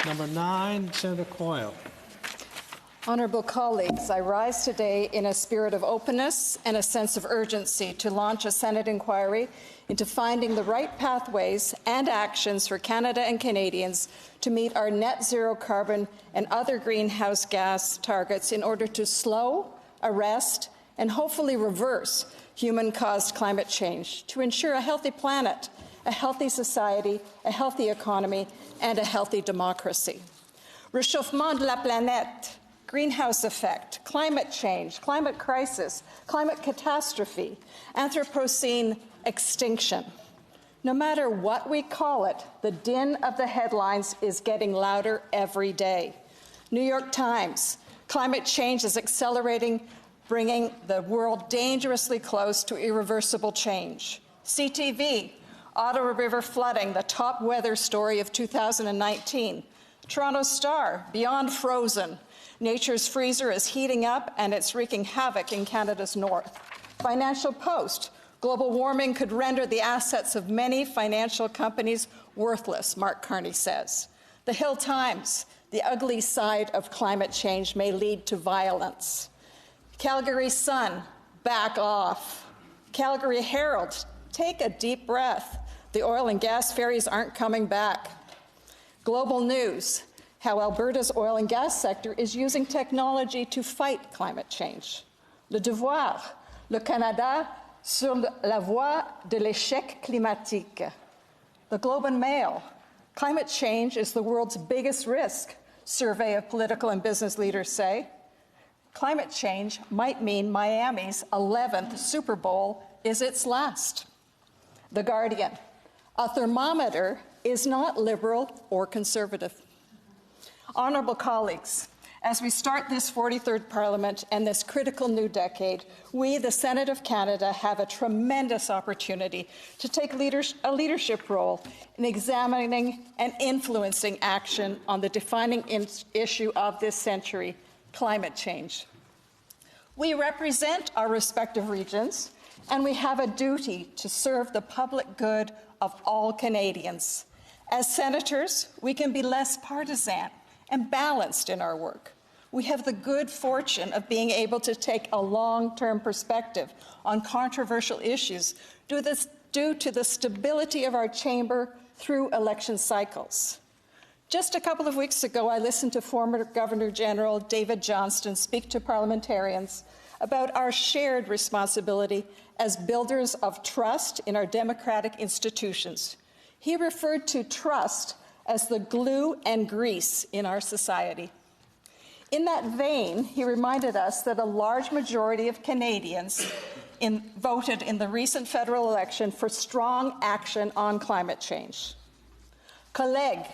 Number 9, Senator Coyle. Honourable colleagues, I rise today in a spirit of openness and a sense of urgency to launch a Senate inquiry into finding the right pathways and actions for Canada and Canadians to meet our net zero carbon and other greenhouse gas targets in order to slow, arrest, and hopefully reverse human-caused climate change to ensure a healthy planet, a healthy society, a healthy economy, and a healthy democracy. Réchauffement de la planète, greenhouse effect, climate change, climate crisis, climate catastrophe, Anthropocene extinction. No matter what we call it, the din of the headlines is getting louder every day. New York Times, climate change is accelerating, bringing the world dangerously close to irreversible change. CTV, Ottawa River flooding, the top weather story of 2019. Toronto Star, beyond frozen. Nature's freezer is heating up and it's wreaking havoc in Canada's north. Financial Post, global warming could render the assets of many financial companies worthless, Mark Carney says. The Hill Times, the ugly side of climate change may lead to violence. Calgary Sun, back off. Calgary Herald, take a deep breath. The oil and gas ferries aren't coming back. Global News, how Alberta's oil and gas sector is using technology to fight climate change. Le Devoir, le Canada sur la voie de l'échec climatique. The Globe and Mail, climate change is the world's biggest risk, survey of political and business leaders say. Climate change might mean Miami's 11th Super Bowl is its last. The Guardian, a thermometer is not liberal or conservative. Honourable colleagues, as we start this 43rd Parliament and this critical new decade, we, the Senate of Canada, have a tremendous opportunity to take a leadership role in examining and influencing action on the defining issue of this century, climate change. We represent our respective regions, and we have a duty to serve the public good of all Canadians. As senators, we can be less partisan and balanced in our work. We have the good fortune of being able to take a long-term perspective on controversial issues due to the stability of our chamber through election cycles. Just a couple of weeks ago, I listened to former Governor General David Johnston speak to parliamentarians about our shared responsibility as builders of trust in our democratic institutions. He referred to trust as the glue and grease in our society. In that vein, he reminded us that a large majority of Canadians voted in the recent federal election for strong action on climate change. Collègues,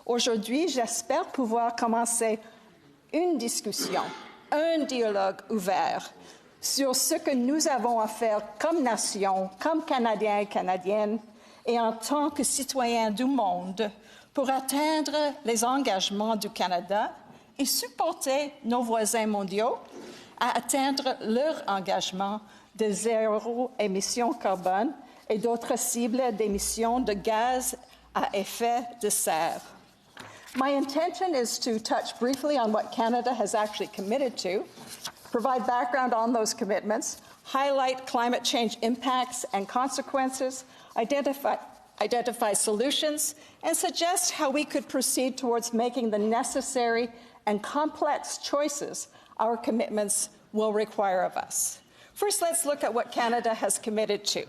aujourd'hui, j'espère pouvoir commencer une discussion, un dialogue ouvert sur ce que nous avons à faire comme nation, comme Canadiens et Canadiennes, et en tant que citoyens du monde, pour atteindre les engagements du Canada et supporter nos voisins mondiaux à atteindre leur engagement de zéro émission carbone et d'autres cibles d'émissions de gaz à effet de serre. My intention is to touch briefly on what Canada has actually committed to, provide background on those commitments, highlight climate change impacts and consequences, identify solutions, and suggest how we could proceed towards making the necessary and complex choices our commitments will require of us. First, let's look at what Canada has committed to.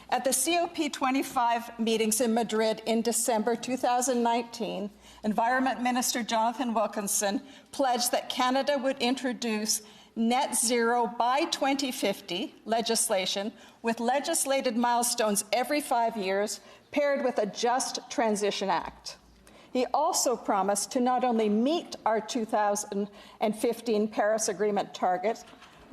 At the COP25 meetings in Madrid in December 2019, Environment Minister Jonathan Wilkinson pledged that Canada would introduce net zero by 2050 legislation with legislated milestones every 5 years paired with a Just Transition Act. He also promised to not only meet our 2015 Paris Agreement target,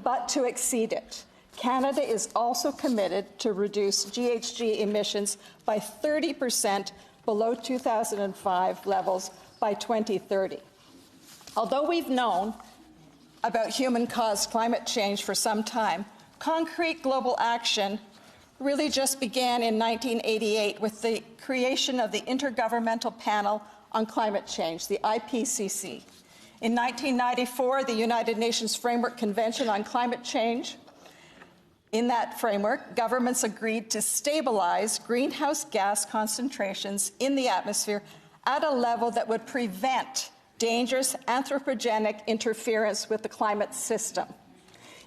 but to exceed it. Canada is also committed to reduce GHG emissions by 30% below 2005 levels by 2030. Although we've known about human-caused climate change for some time, concrete global action really just began in 1988 with the creation of the Intergovernmental Panel on Climate Change, the IPCC. In 1994, the United Nations Framework Convention on Climate Change. In that framework, governments agreed to stabilize greenhouse gas concentrations in the atmosphere at a level that would prevent dangerous anthropogenic interference with the climate system.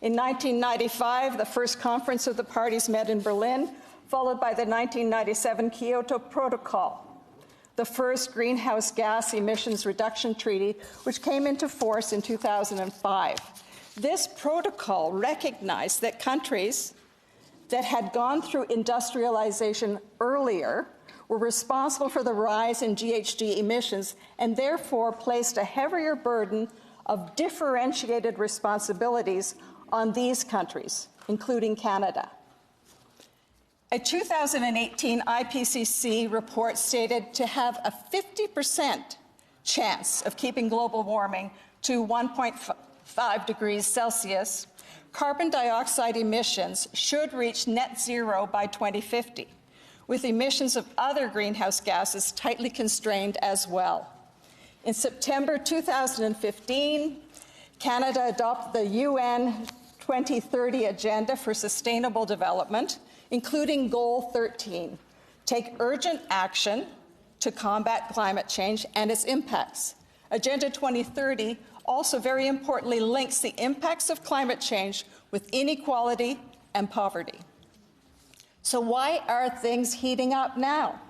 In 1995, the first conference of the parties met in Berlin, followed by the 1997 Kyoto Protocol, the first greenhouse gas emissions reduction treaty, which came into force in 2005. This protocol recognized that countries that had gone through industrialization earlier were responsible for the rise in GHG emissions and therefore placed a heavier burden of differentiated responsibilities on these countries, including Canada. A 2018 IPCC report stated to have a 50% chance of keeping global warming to 1.5 degrees Celsius, carbon dioxide emissions should reach net zero by 2050, with emissions of other greenhouse gases tightly constrained as well. In September 2015, Canada adopted the UN 2030 Agenda for Sustainable Development, including Goal 13, take urgent action to combat climate change and its impacts. Agenda 2030 also very importantly links the impacts of climate change with inequality and poverty. So why are things heating up now?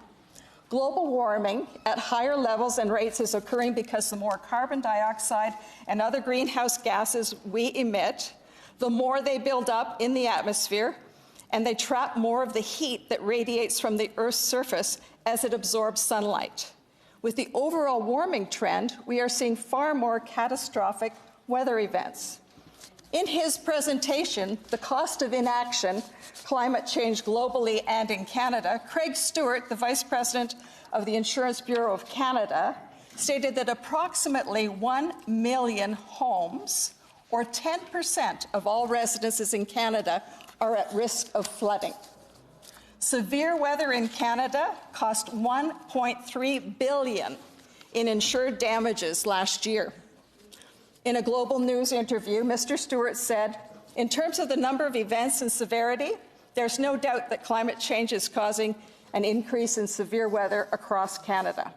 Global warming at higher levels and rates is occurring because the more carbon dioxide and other greenhouse gases we emit, the more they build up in the atmosphere, and they trap more of the heat that radiates from the Earth's surface as it absorbs sunlight. With the overall warming trend, we are seeing far more catastrophic weather events. In his presentation, The Cost of Inaction, Climate Change Globally and in Canada, Craig Stewart, the Vice President of the Insurance Bureau of Canada, stated that approximately 1 million homes, or 10% of all residences in Canada, are at risk of flooding. Severe weather in Canada cost $1.3 billion in insured damages last year. In a Global News interview, Mr. Stewart said, in terms of the number of events and severity, there's no doubt that climate change is causing an increase in severe weather across Canada.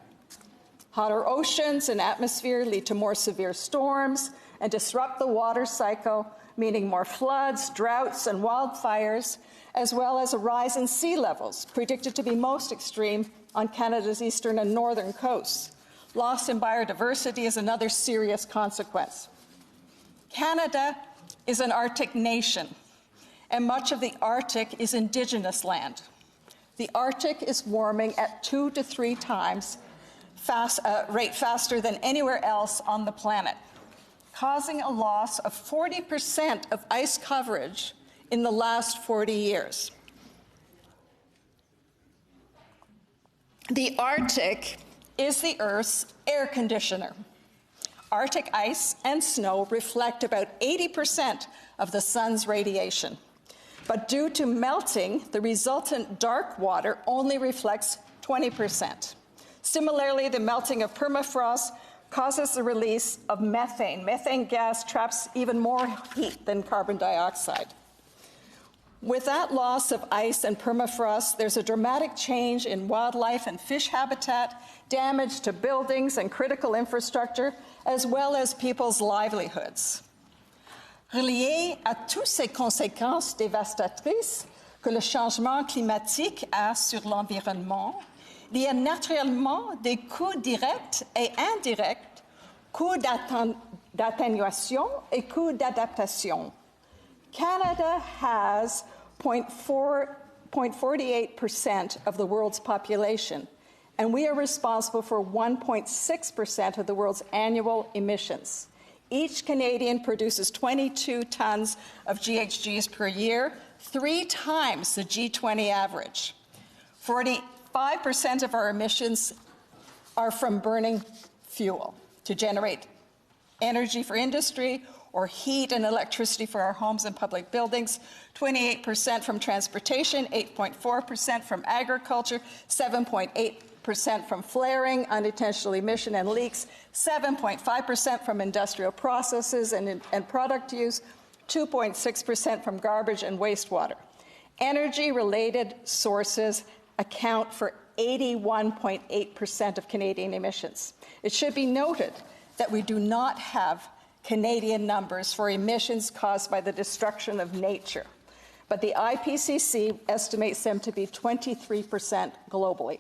Hotter oceans and atmosphere lead to more severe storms and disrupt the water cycle, meaning more floods, droughts, and wildfires, as well as a rise in sea levels, predicted to be most extreme on Canada's eastern and northern coasts. Loss in biodiversity is another serious consequence. Canada is an Arctic nation, and much of the Arctic is Indigenous land. The Arctic is warming at 2 to 3 times rate faster than anywhere else on the planet, causing a loss of 40% of ice coverage in the last 40 years. The Arctic is the Earth's air conditioner. Arctic ice and snow reflect about 80% of the sun's radiation. But due to melting, the resultant dark water only reflects 20%. Similarly, the melting of permafrost causes the release of methane. Methane gas traps even more heat than carbon dioxide. With that loss of ice and permafrost, there's a dramatic change in wildlife and fish habitat, damage to buildings and critical infrastructure, as well as people's livelihoods. Relié à toutes ces conséquences dévastatrices que le changement climatique a sur l'environnement, il y a naturellement des coûts directs et indirects, coûts d'atténuation et coûts d'adaptation. Canada has 0.48% of the world's population, and we are responsible for 1.6% of the world's annual emissions. Each Canadian produces 22 tons of GHGs per year, 3 times the G20 average. 45% of our emissions are from burning fuel to generate energy for industry or heat and electricity for our homes and public buildings, 28% from transportation, 8.4% from agriculture, 7.8% from flaring, unintentional emission and leaks, 7.5% from industrial processes and product use, 2.6% from garbage and wastewater. Energy-related sources account for 81.8% of Canadian emissions. It should be noted that we do not have Canadian numbers for emissions caused by the destruction of nature, but the IPCC estimates them to be 23% globally.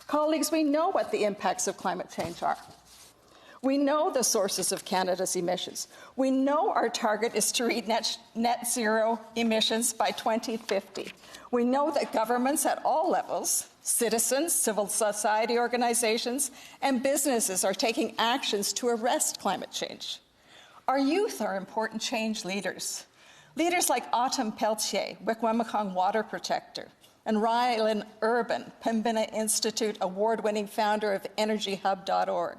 Colleagues, we know what the impacts of climate change are. We know the sources of Canada's emissions. We know our target is to reach net zero emissions by 2050. We know that governments at all levels, citizens, civil society organizations, and businesses are taking actions to arrest climate change. Our youth are important change leaders. Leaders like Autumn Pelletier, Wikwemikong Water Protector, and Rylan Urban, Pembina Institute award-winning founder of EnergyHub.org.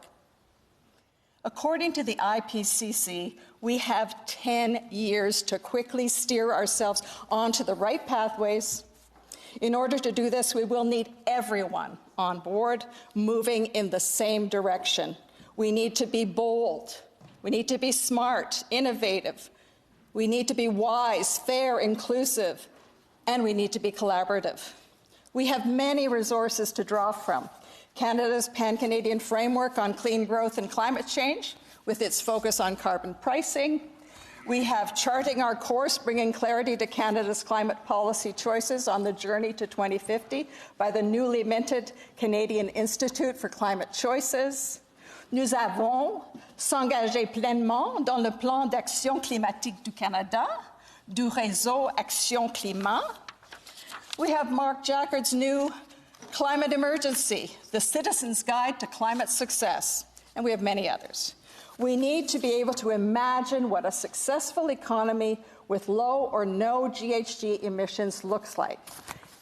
According to the IPCC, we have 10 years to quickly steer ourselves onto the right pathways. In order to do this, we will need everyone on board moving in the same direction. We need to be bold. We need to be smart, innovative. We need to be wise, fair, inclusive, and we need to be collaborative. We have many resources to draw from. Canada's Pan-Canadian Framework on Clean Growth and Climate Change, with its focus on carbon pricing. We have Charting Our Course, Bringing Clarity to Canada's Climate Policy Choices on the Journey to 2050 by the newly minted Canadian Institute for Climate Choices. Nous avons s'engager pleinement dans le plan d'action climatique du Canada, du réseau Action Climat. We have Mark Jackard's new Climate Emergency, the Citizen's Guide to Climate Success, and we have many others. We need to be able to imagine what a successful economy with low or no GHG emissions looks like.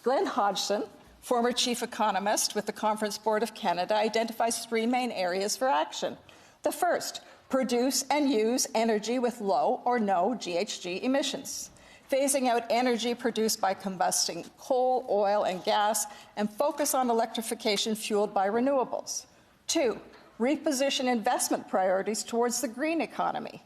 Glenn Hodgson, former chief economist with the Conference Board of Canada, identifies three main areas for action. The first, produce and use energy with low or no GHG emissions. Phasing out energy produced by combusting coal, oil, and gas, and focus on electrification fueled by renewables. 2, reposition investment priorities towards the green economy.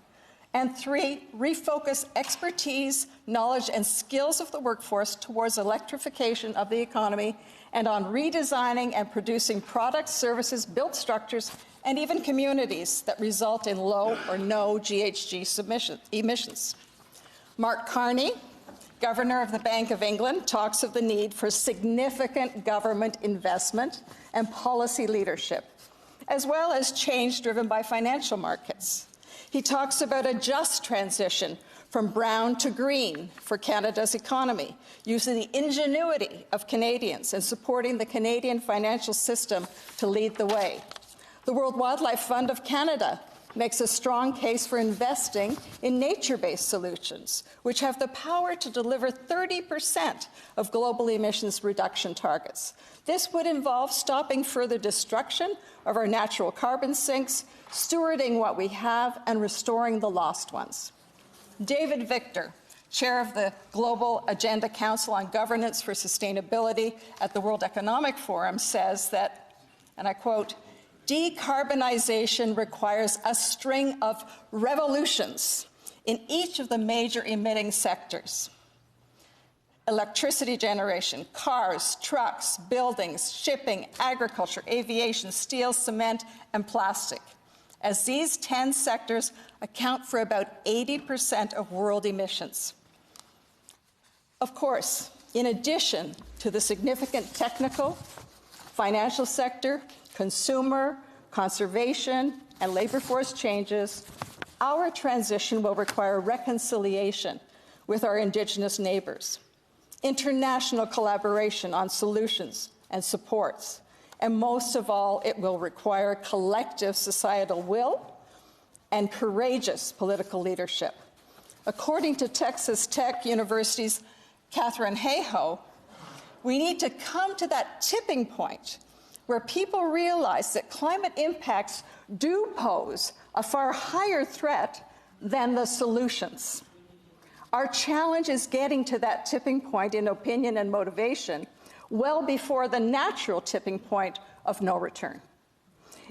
And 3, refocus expertise, knowledge, and skills of the workforce towards electrification of the economy and on redesigning and producing products, services, built structures, and even communities that result in low or no GHG emissions. Mark Carney, Governor of the Bank of England, talks of the need for significant government investment and policy leadership, as well as change driven by financial markets. He talks about a just transition from brown to green for Canada's economy, using the ingenuity of Canadians and supporting the Canadian financial system to lead the way. The World Wildlife Fund of Canada makes a strong case for investing in nature-based solutions, which have the power to deliver 30% of global emissions reduction targets. This would involve stopping further destruction of our natural carbon sinks, stewarding what we have, and restoring the lost ones. David Victor, chair of the Global Agenda Council on Governance for Sustainability at the World Economic Forum, says that, and I quote, "Decarbonization requires a string of revolutions in each of the major emitting sectors. Electricity generation, cars, trucks, buildings, shipping, agriculture, aviation, steel, cement, and plastic, as these 10 sectors account for about 80% of world emissions." Of course, in addition to the significant technical, financial sector, consumer, conservation, and labor force changes, our transition will require reconciliation with our Indigenous neighbours, international collaboration on solutions and supports, and most of all, it will require collective societal will and courageous political leadership. According to Texas Tech University's Catherine Hayhoe, we need to come to that tipping point where people realize that climate impacts do pose a far higher threat than the solutions. Our challenge is getting to that tipping point in opinion and motivation well before the natural tipping point of no return.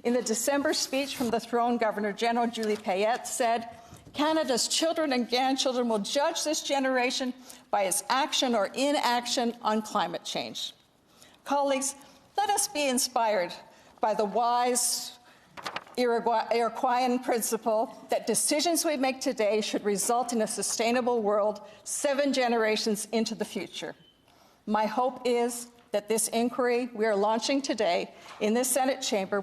In the December speech from the throne, Governor-General Julie Payette said, "Canada's children and grandchildren will judge this generation by its action or inaction on climate change." Colleagues, let us be inspired by the wise Iroquoian principle that decisions we make today should result in a sustainable world 7 generations into the future. My hope is that this inquiry we are launching today in this Senate chamber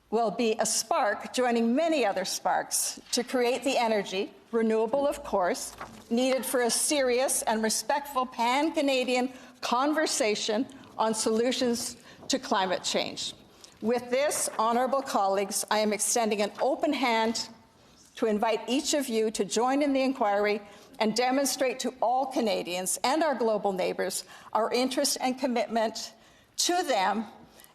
will be a spark joining many other sparks to create the energy, renewable of course, needed for a serious and respectful pan-Canadian conversation on solutions to climate change. With this, honourable colleagues, I am extending an open hand to invite each of you to join in the inquiry and demonstrate to all Canadians and our global neighbours our interest and commitment to them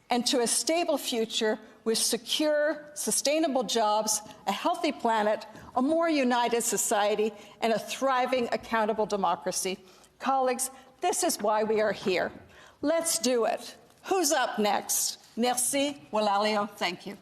and to a stable future with secure, sustainable jobs, a healthy planet, a more united society, and a thriving, accountable democracy. Colleagues, this is why we are here. Let's do it. Who's up next? Merci, Walalio. Thank you.